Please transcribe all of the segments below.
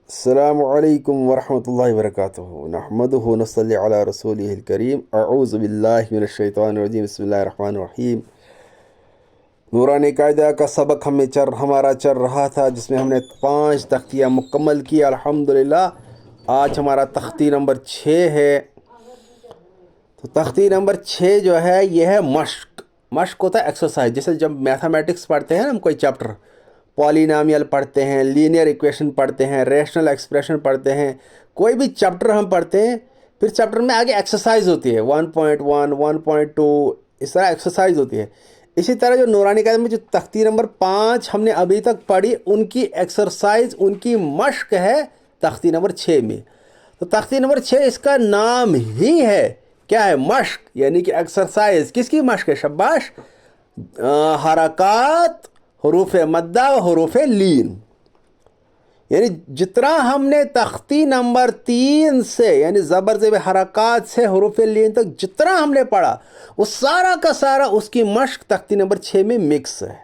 السلام علیکم ورحمۃ اللہ وبرکاتہ نحمدہ ونصلی علی رسولہ الکریم اعوذ باللہ من الشیطان الرجیم بسم اللہ الرحمن الرحیم۔ نورانی قاعدہ کا سبق ہمارا چل رہا تھا جس میں ہم نے 5 تختیاں مکمل کی الحمدللہ۔ آج ہمارا تختی نمبر 6 ہے۔ تو تختی نمبر 6 جو ہے یہ ہے مشق ہوتا ہے ایکسرسائز۔ جیسے جب میتھمیٹکس پڑھتے ہیں نا ہم کوئی چیپٹر، پالینامیل پڑھتے ہیں، لینئر ایکویشن پڑھتے ہیں، ریشنل ایکسپریشن پڑھتے ہیں، کوئی بھی چیپٹر ہم پڑھتے ہیں، پھر چیپٹر میں آگے ایکسرسائز ہوتی ہے 1.1 1.2 اس طرح ایکسرسائز ہوتی ہے۔ اسی طرح جو نورانی قاعدہ میں جو تختی نمبر 5 ہم نے ابھی تک پڑھی ان کی ایکسرسائز، ان کی مشق ہے تختی نمبر 6 میں۔ تو تختی نمبر 6 اس کا نام ہی ہے کیا ہے؟ مشق، یعنی کہ ایکسرسائز۔ کس کی مشق ہے؟ شاباش! حرکات حروف مدہ و حروف لین، یعنی جتنا ہم نے تختی نمبر 3 سے یعنی زبر زیب حرکات سے حروف لین تک جتنا ہم نے پڑھا وہ سارا کا سارا اس کی مشق تختی نمبر 6 میں مکس ہے۔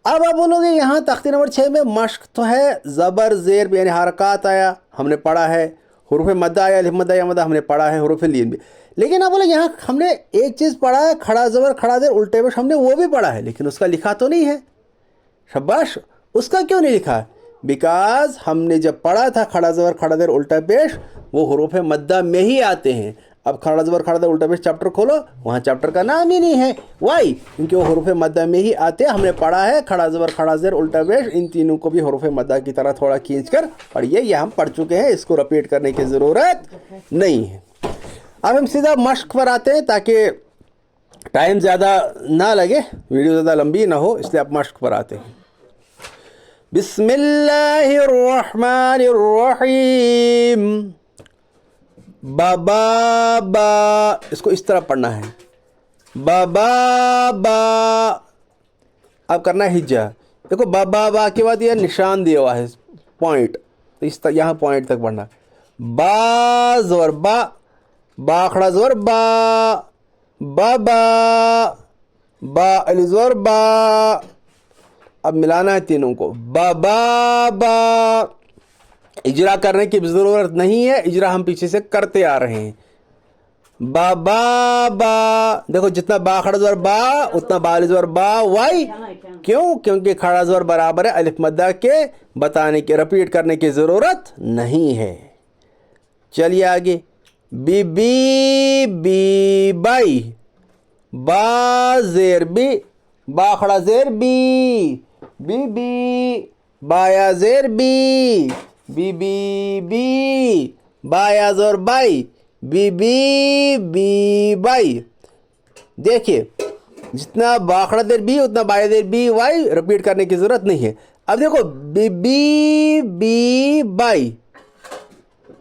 اب آپ بولو گے یہاں تختی نمبر 6 میں مشق تو ہے، زبر زیر یعنی حرکات آیا ہم نے پڑھا ہے، حروف مدہ آیا، الف مدہ یا مدہ ہم نے پڑھا ہے، حروف لین بھی۔ لیکن آپ بولے یہاں ہم نے ایک چیز پڑھا ہے، کھڑا زبر کھڑا زیر الٹے پیش، ہم نے وہ بھی پڑھا ہے لیکن اس کا لکھا تو نہیں ہے۔ شاباش! اس کا کیوں نہیں لکھا؟ بیکاز ہم نے جب پڑھا تھا کھڑا زبر کھڑا زیر الٹا پیش وہ حروف مدہ میں ہی آتے ہیں۔ اب کھڑا زبر کھڑا زیر الٹا پیش چیپٹر کھولو، وہاں چیپٹر کا نام ہی نہیں ہے۔ وائی؟ کیونکہ وہ حروف مدہ میں ہی آتے ہیں۔ ہم نے پڑھا ہے کھڑا زبر کھڑا زیر الٹا پیش، ان تینوں کو بھی حروف مدہ کی طرح تھوڑا کھینچ کر پڑھیے، یہ ہم پڑھ چکے ہیں، اس کو رپیٹ کرنے کی ضرورت نہیں ہے۔ اب ہم سیدھا مشق پر آتے ہیں تاکہ ٹائم زیادہ نہ لگے، ویڈیو زیادہ لمبی نہ ہو، اس لیے اب مشق پر آتے ہیں۔ بسم اللہ الرحمن الرحیم۔ بابا با، اس کو اس طرح پڑھنا ہے، بابا با۔ اب کرنا ہے ہجا۔ دیکھو بابا با کے بعد یہ نشان دیا ہوا ہے پوائنٹ، اس طرح یہاں پوائنٹ تک پڑھنا۔ با زور با، با کھڑا زور با، بابا، با علی زور با۔ اب ملانا ہے تینوں کو، بابا با۔ اجرا کرنے کی ضرورت نہیں ہے، اجرا ہم پیچھے سے کرتے آ رہے ہیں۔ بابا با، دیکھو جتنا با کھڑا زور با اتنا با علی زور با۔ وائی؟ کیوں؟ کیونکہ کھڑا زور برابر ہے الف مدہ کے، بتانے کے رپیٹ کرنے کی ضرورت نہیں ہے۔ چلیے آگے، بی بی بی بائی، با زیر بی، با کھڑا زیر بی، بی بی، بایا زیر بی، بی بی بی، بایا زور بائی، بی بی بی بائی۔ دیکھیے جتنا با کھڑا زیر بی اتنا بایا زیر بی وائی، رپیٹ کرنے کی ضرورت نہیں ہے۔ اب دیکھو بی بی بی بائی،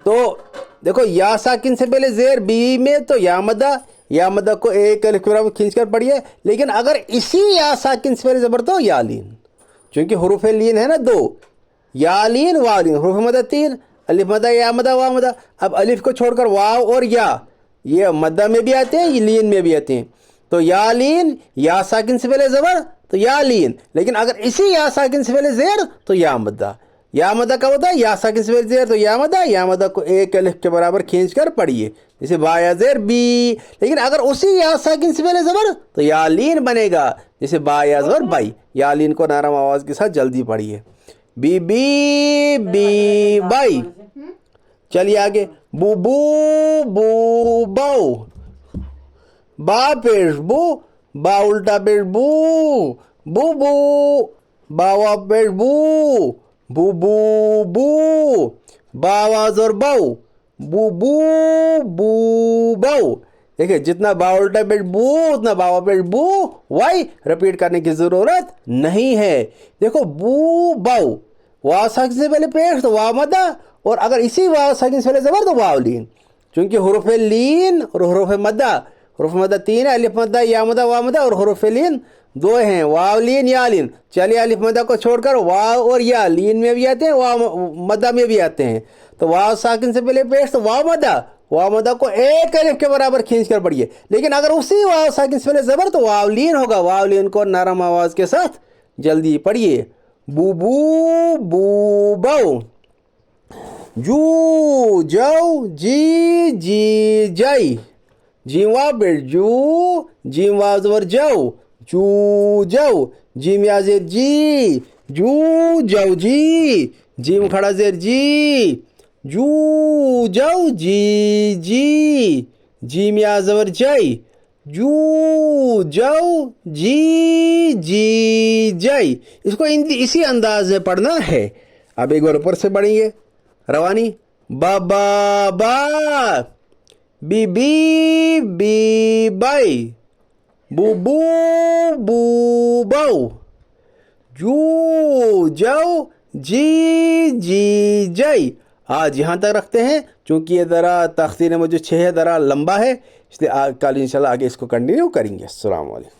تو دیکھو یا ساکن سے پہلے زیر بی میں تو یا مدہ کو ایک الف کے برابر کھینچ کر پڑھیے، لیکن اگر اسی یا ساکن سے پہلے زبر تو یا لین، چونکہ حروف لین ہے نا 2، یا لین وا لین، حروف مدہ 3، الف مدہ یا مدہ وا مدہ۔ اب الف کو چھوڑ کر واو اور یا، یہ مدہ میں بھی آتے ہیں، یہ لین میں بھی آتے ہیں، تو یا لین، یا ساکن سے پہلے زبر تو یا لین، لیکن اگر اسی یا ساکن سے پہلے زیر تو یا مدہ۔ یا مدہ کا ہوتا ہے یا ساکن سے پہلے زیر تو یا مدہ کو ایک الف کے برابر کھینچ کر پڑھیے، جیسے با یا زیر بی، لیکن اگر اسی یا ساکن سے پہلے زبر تو یا لین بنے گا، جیسے با یا زبر بائی۔ یا لین کو نرم آواز کے ساتھ جلدی پڑھیے، بی بی بی بائی۔ چلیے آگے، بو بو بو باؤ، با پیش بو، با الٹا پیش بو، بو بو، باوا پیش بو، بو بو بو، باوا زور باؤ، بو بو بو باؤ۔ دیکھیں جتنا با الٹا پیش بو اتنا باوا پیش بو، وائی، رپیٹ کرنے کی ضرورت نہیں ہے۔ دیکھو بو باؤ، وا ساکن سے پہلے پیش تو وا مدہ، اور اگر اسی وا ساکن سے پہلے زبر تو واو لین، چونکہ حروف لین اور حروف مدہ، حروف مدہ 3 ہے، الف مدہ یا مدہ وا مدہ، اور حروف لین 2 ہیں، واو لین یا لین۔ چلیے الف مدہ کو چھوڑ کر واو اور یا لین میں بھی آتے ہیں، واو مدہ میں بھی آتے ہیں، تو واو ساکن سے پہلے پیش تو واو مدہ کو ایک الف کے برابر کھینچ کر پڑھیے، لیکن اگر اسی واو ساکن سے پہلے زبر تو واو لین ہوگا، واو لین کو نرم آواز کے ساتھ جلدی پڑھیے، بو بو بو باؤ۔ جو جو جی جی جائی جیم وا بیر جو جیم وا زبر جو جو جو جیم یا زیر جی جو جو جی جیم کھڑا زیر جی جو جو جی جی جیم یا زبر جائی جو جو جی جی جائی. اس کو اسی انداز میں پڑھنا ہے. اب ایک بار اوپر سے پڑھیں گے روانی. با با با بی بی بی بائی بو بو بو باؤ جو جو جی جی جائی. آج یہاں تک رکھتے ہیں چونکہ یہ ذرا تختی نمبر جو 6 ہے ذرا لمبا ہے، اس لیے کل انشاءاللہ آگے اس کو کنٹینیو کریں گے. السلام علیکم.